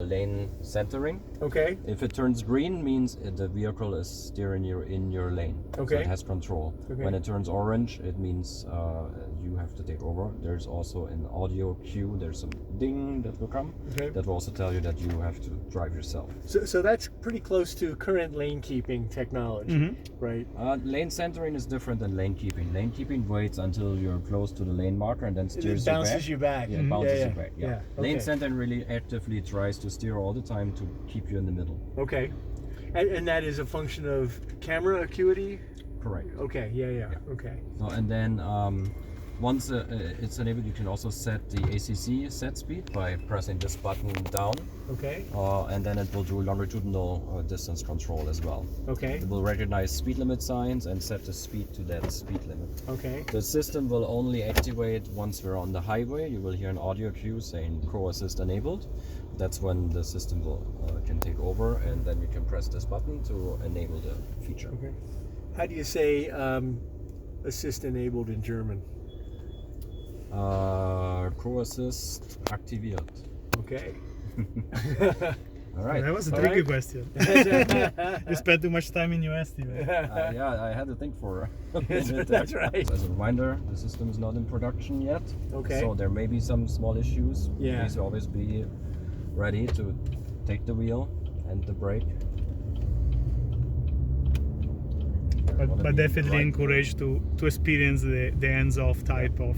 lane centering. Okay. If it turns green, means the vehicle is steering you in your lane. Okay. So it has control. Okay. When it turns orange, it means you have to take over. There's also an audio cue. There's some ding that will come. Okay. That will also tell you that you have to drive yourself. So that's pretty close to current lane keeping technology, right? Lane centering is different than lane keeping. Lane keeping waits until you're close to the lane marker and then steers It bounces you back. Yeah, it bounces you back. Yeah. Lane Okay. centering really actively tries to steer all the time to keep you in the middle. Okay. And that is a function of camera acuity? Correct. Okay, yeah. Okay. So, and then once it's enabled, you can also set the ACC set speed by pressing this button down. Okay. And then it will do longitudinal distance control as well. Okay. It will recognize speed limit signs and set the speed to that speed limit. Okay. The system will only activate once we're on the highway. You will hear an audio cue saying Coassist enabled. That's when the system will can take over, and then you can press this button to enable the feature. Okay. How do you say assist enabled in German? Coassist aktiviert. Okay. All right. That was a All tricky right. question. You spent too much time in US, Steve. Yeah, I had to think for a minute. That's right. As a reminder, the system is not in production yet. Okay. So there may be some small issues. Yeah. Please always be ready to take the wheel and the brake. But definitely encouraged to experience the hands-off type of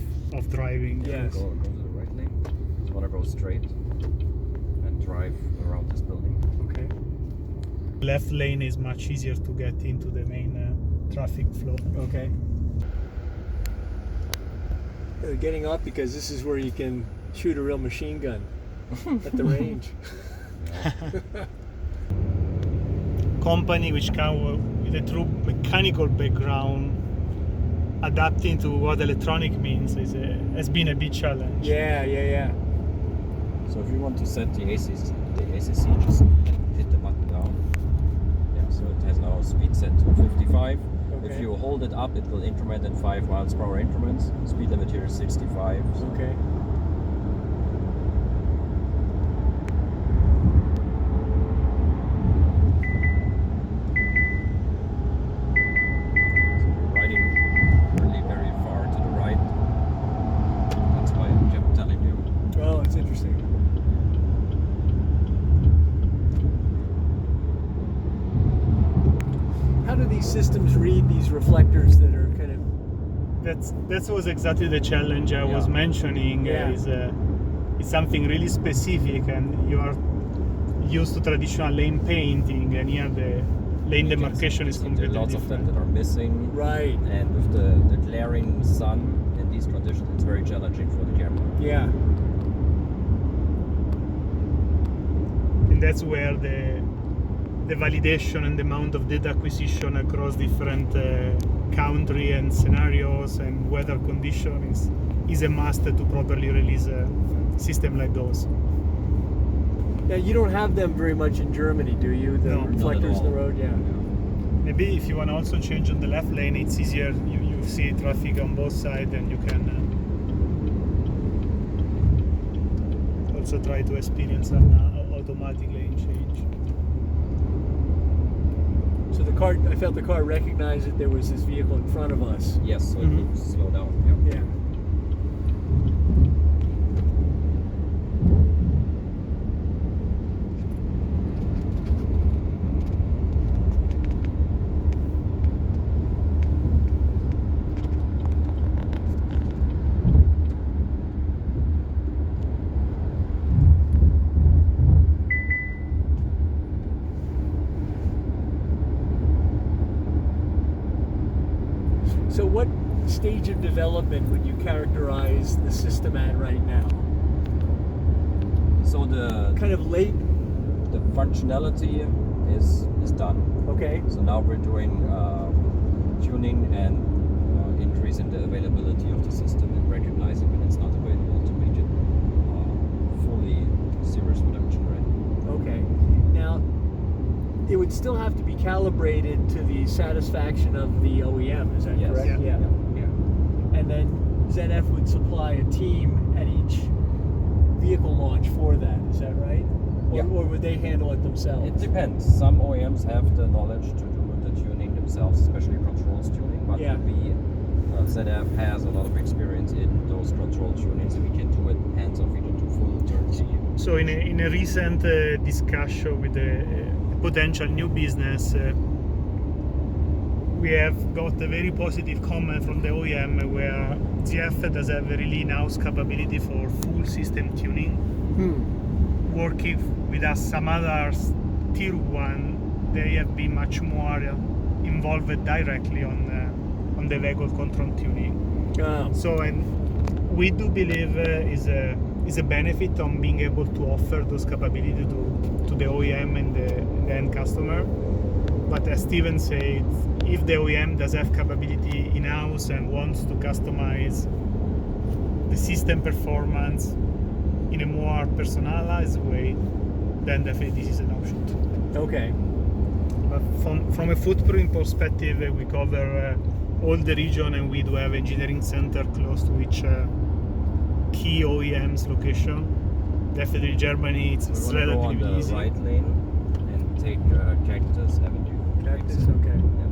driving. Yes. Go to the right lane. You want to go straight and drive around this building. Okay. Left lane is much easier to get into the main traffic flow. Okay. Getting up because this is where you can shoot a real machine gun at the range. Company which come with a true mechanical background, adapting to what electronic means has been a big challenge. Yeah. So if you want to set the ACC, just hit the button down. Yeah, so it has now speed set to 55. Okay. If you hold it up, it will increment in 5 miles per hour increments. Speed limit here is 65. So Okay. you're riding really very far to the right. That's why I kept telling you. Oh, it's interesting. How do these systems read these reflectors that are kind of... That was exactly the challenge I was mentioning. Yeah. It's something really specific, and you are used to traditional lane painting, and here the lane demarcation is There are completely lots of them different. that are missing. Right. And with the glaring sun in these conditions, it's very challenging for the camera. Yeah. And that's where the validation and the amount of data acquisition across different country and scenarios and weather conditions is a must to properly release a system like those. Now, you don't have them very much in Germany, do you? The No, not at reflectors in the all. road, yeah. Maybe if you want to also change on the left lane, it's easier. You see traffic on both sides, and you can also try to experience an automatic lane change. So I felt the car recognized that there was this vehicle in front of us. Yes, so it will slow down. Yeah. Yeah. So what stage of development would you characterize the system at right now? So the Kind of late, functionality is done. okay? So now we're doing tuning and increasing the availability of the system and recognizing when it's not available to make it fully serious production ready. Okay. Now, it would still have to be calibrated to the satisfaction of the OEM, is that Yes. correct? Yeah. And then ZF would supply a team at each vehicle launch for that, is that right? Yeah. or would they handle it themselves? It depends. Some OEMs have the knowledge to do the tuning themselves, especially controls tuning, but Yeah. ZF has a lot of experience in those control tunings, and we can do it hands-off. We can do full turnkey. So in a recent discussion with a potential new business, we have got a very positive comment from the OEM where ZF does have a really in-house capability for full system tuning. Working with us, some others, tier 1, they have been much more involved directly on the vehicle control tuning. Oh. So, and we do believe is a benefit on being able to offer those capabilities to the OEM and the end customer. But as Steven said, if the OEM does have capability in-house and wants to customize the system performance in a more personalized way, then definitely this is an option too. Okay. But from a footprint perspective, we cover all the region, and we do have engineering center close to each key OEM's location. Definitely Germany, it's We want to go on relatively the easy. right lane and take Cactus Avenue. Cactus, okay. Yeah.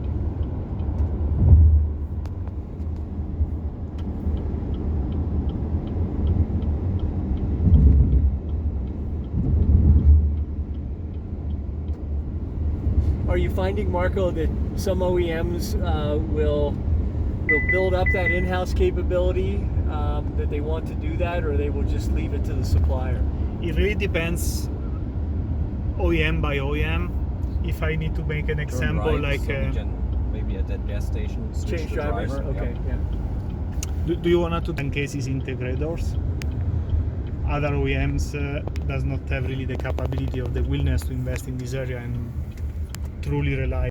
Are you finding, Marco, that some OEMs will build up that in-house capability, that they want to do that, or they will just leave it to the supplier? It really depends OEM by OEM. If I need to make an Turn example, right, like so we can maybe at that gas station switch Change the drivers? driver. Okay, yeah. do you want to do in cases integrators? Other OEMs does not have really the capability or the willingness to invest in this area and truly rely